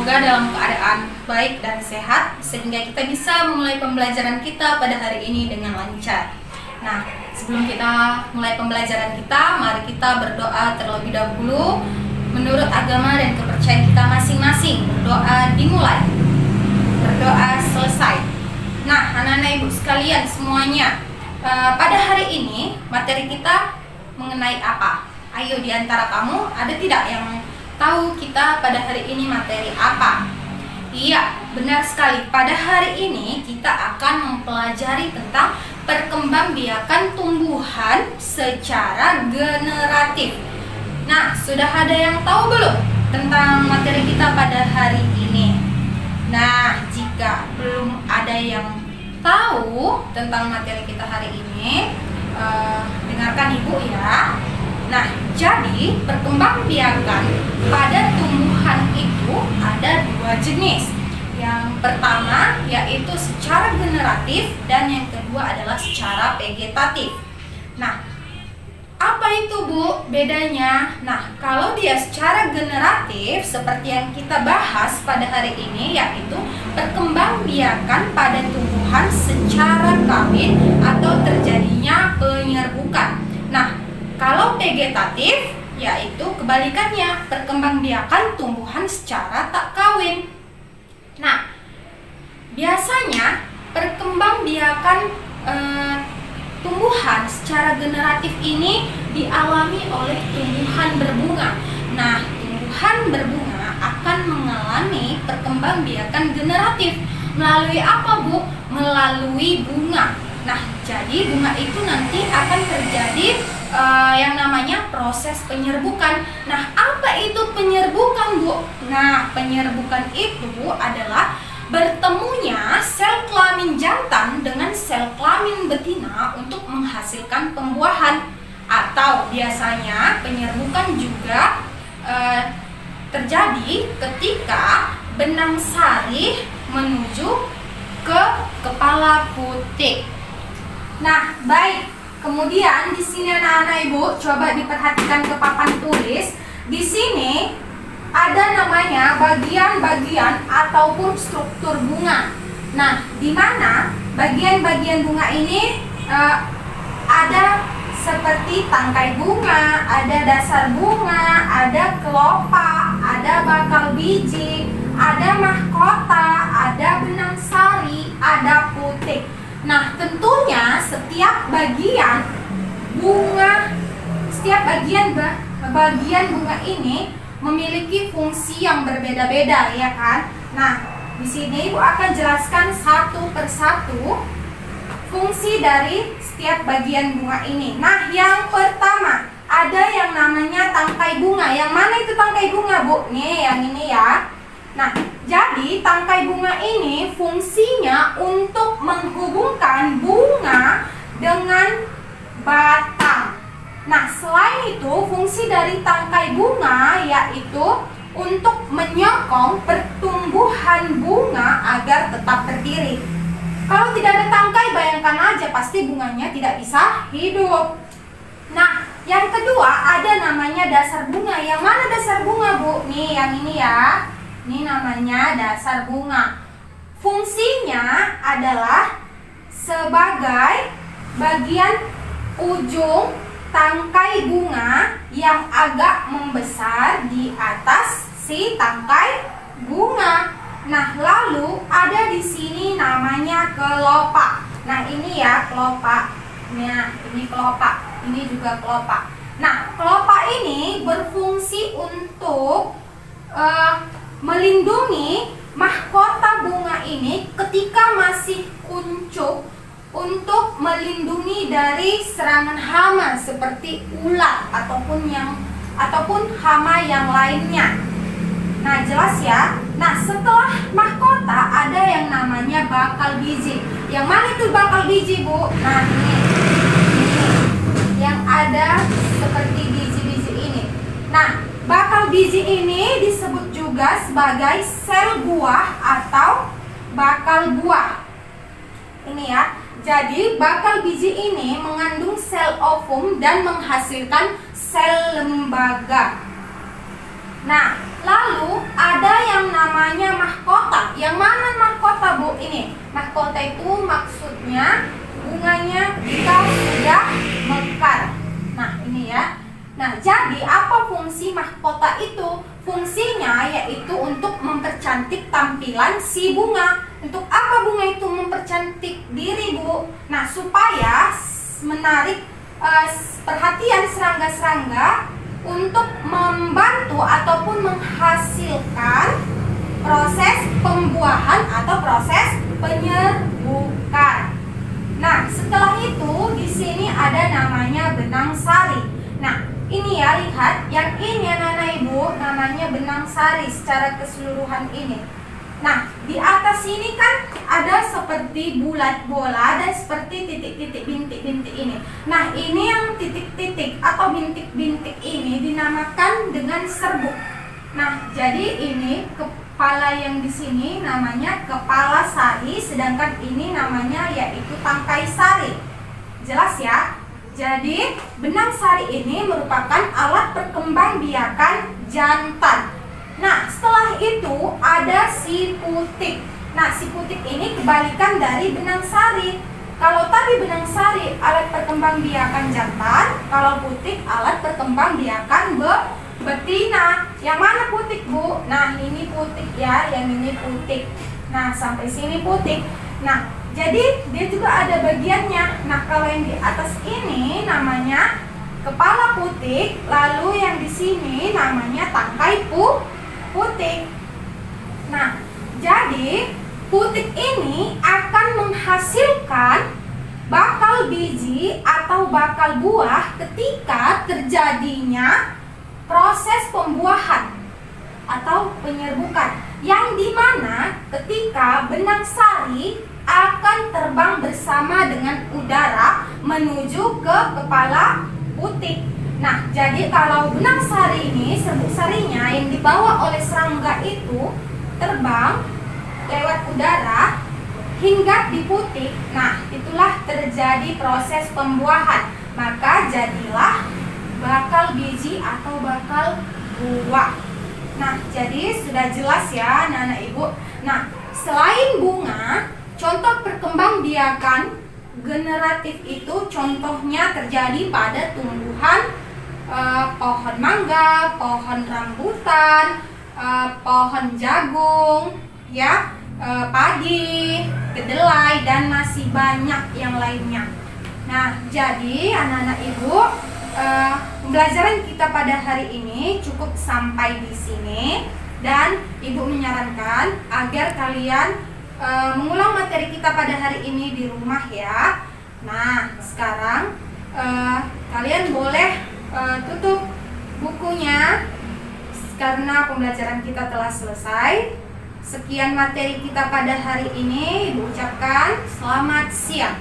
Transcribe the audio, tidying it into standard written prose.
Semoga dalam keadaan baik dan sehat sehingga kita bisa memulai pembelajaran kita pada hari ini dengan lancar. Nah, sebelum kita mulai pembelajaran kita, mari kita berdoa terlebih dahulu menurut agama dan kepercayaan kita masing-masing. Berdoa dimulai, berdoa selesai. Nah, anak-anak ibu sekalian semuanya, pada hari ini materi kita mengenai apa? Ayo, di antara kamu ada tidak yang tahu kita pada hari ini materi apa? Iya, benar sekali. Pada hari ini kita akan mempelajari tentang perkembangbiakan tumbuhan secara generatif. Nah, sudah ada yang tahu belum tentang materi kita pada hari ini? Nah, jika belum ada yang tahu tentang materi kita hari ini, dengarkan ibu ya. Nah, jadi perkembangbiakan pada tumbuhan itu ada dua jenis. Yang pertama yaitu secara generatif dan yang kedua adalah secara vegetatif. Nah, apa itu Bu bedanya? Nah, kalau dia secara generatif seperti yang kita bahas pada hari ini yaitu perkembangbiakan pada tumbuhan secara kawin atau terjadinya penyerbukan. Nah, kalau vegetatif yaitu kebalikannya, perkembangbiakan tumbuhan secara tak kawin. Nah, biasanya perkembangbiakan tumbuhan secara generatif ini dialami oleh tumbuhan berbunga. Nah, tumbuhan berbunga akan mengalami perkembangbiakan generatif melalui apa Bu? Melalui bunga. Nah, jadi bunga itu nanti akan terjadi yang namanya proses penyerbukan. Nah, apa itu penyerbukan Bu? Nah, penyerbukan itu adalah bertemunya sel kelamin jantan dengan sel kelamin betina untuk menghasilkan pembuahan. Atau biasanya penyerbukan juga terjadi ketika benang sari menuju ke kepala putik. Nah, baik. Kemudian di sini anak-anak ibu coba diperhatikan ke papan tulis. Di sini ada namanya bagian-bagian ataupun struktur bunga. Nah, di mana bagian-bagian bunga ini ada seperti tangkai bunga, ada dasar bunga, ada kelopak, ada bakal biji, ada mahkota, ada benang sari, ada putik. Nah, tentunya setiap bagian bunga ini memiliki fungsi yang berbeda-beda, ya kan? Nah, di sini Ibu akan jelaskan satu persatu fungsi dari setiap bagian bunga ini. Nah, yang pertama ada yang namanya tangkai bunga. Yang mana itu tangkai bunga, Bu? Nih, yang ini ya. Nah, jadi tangkai bunga ini fungsinya untuk menghubungkan bunga dengan batang. Nah, selain itu fungsi dari tangkai bunga yaitu untuk menyokong pertumbuhan bunga agar tetap berdiri. Kalau tidak ada tangkai, bayangkan aja pasti bunganya tidak bisa hidup. Nah, yang kedua ada namanya dasar bunga. Yang mana dasar bunga, Bu? Nih, yang ini ya. Ini namanya dasar bunga. Fungsinya adalah sebagai bagian ujung tangkai bunga yang agak membesar di atas si tangkai bunga. Nah, lalu ada di sini namanya kelopak. Nah, ini ya kelopak. Nah, ini kelopak. Ini juga kelopak. Nah, kelopak ini berfungsi untuk melindungi mahkota bunga ini ketika masih kuncup untuk melindungi dari serangan hama seperti ulat ataupun hama yang lainnya. Nah, jelas ya. Nah, setelah mahkota ada yang namanya bakal biji. Yang mana itu bakal biji, Bu? Nah, ini yang ada seperti biji-biji ini. Nah, bakal biji ini disebut juga sebagai sel buah atau bakal buah. Ini ya. Jadi bakal biji ini mengandung sel ovum dan menghasilkan sel lembaga. Nah, lalu ada yang namanya mahkota. Yang mana mahkota, Bu? Ini mahkota itu maksudnya bunganya jika sudah mekar. Nah, ini ya. Nah, jadi apa fungsi mahkota itu? Fungsinya yaitu untuk mempercantik tampilan si bunga. Untuk apa bunga itu mempercantik diri, Bu? Nah, supaya menarik perhatian serangga-serangga untuk membantu ataupun menghasilkan proses pembuahan atau proses penyerbukan. Nah, setelah itu di sini ada namanya benang sari. Nah, ini ya, lihat yang ini anak-anak ibu namanya benang sari secara keseluruhan ini. Nah, di atas ini kan ada seperti bulat bola dan seperti titik-titik bintik-bintik ini. Nah, ini yang titik-titik atau bintik-bintik ini dinamakan dengan serbuk. Nah, jadi ini kepala yang di sini namanya kepala sari, sedangkan ini namanya yaitu tangkai sari. Jelas ya? Jadi, benang sari ini merupakan alat perkembangbiakan jantan. Nah, setelah itu ada si putik. Nah, si putik ini kebalikan dari benang sari. Kalau tadi benang sari alat perkembangbiakan jantan, kalau putik alat perkembangbiakan betina. Yang mana putik, Bu? Nah, ini putik ya, yang ini putik. Nah, sampai sini putik. Nah, jadi dia juga ada bagiannya. Nah, kalau yang di atas ini namanya kepala putik, lalu yang di sini namanya tangkai putik. Nah, jadi putik ini akan menghasilkan bakal biji atau bakal buah ketika terjadinya proses pembuahan atau penyerbukan, yang dimana ketika benang sari akan terbang bersama dengan udara menuju ke kepala putik. Nah, jadi kalau benang sari ini, serbuk sarinya yang dibawa oleh serangga itu terbang lewat udara hingga di putik. Nah, itulah terjadi proses pembuahan. Maka jadilah bakal biji atau bakal buah. Nah, jadi sudah jelas ya anak-anak ibu. Nah, selain bunga, contoh perkembangbiakan generatif itu contohnya terjadi pada tumbuhan pohon mangga, pohon rambutan, pohon jagung, ya, padi, kedelai, dan masih banyak yang lainnya. Nah, jadi anak-anak ibu, pembelajaran kita pada hari ini cukup sampai di sini, dan ibu menyarankan agar kalian mengulang materi kita pada hari ini di rumah ya. Nah, sekarang kalian boleh tutup bukunya karena pembelajaran kita telah selesai. Sekian materi kita pada hari ini. Ibu ucapkan selamat siang.